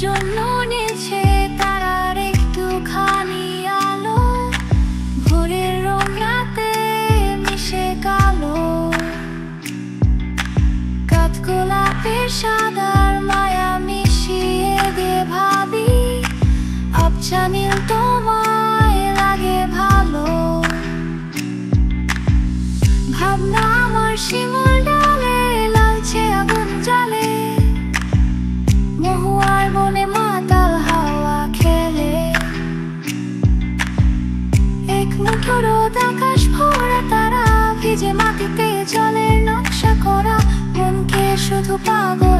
জন্য নিয়েছে তারার একটুখানি আলো, ভোরের রঙাতে মিশে কালো। কাঠগোলাপের সাদার মায়া মিশিয়ে দিয়ে ভাবি, আবছা নীল তোমায় লাগে ভালো। ভাবনা আমার শিমুল ডালে লালচে আগুন জ্বলে, মহুয়ার বনে মাতাল হাওয়া খেলে। এক মুঠো রোদ আকাশ ভরা তারা, ভিজে মাটিতে জলের নকশা করা, মনকে শুধু পাগল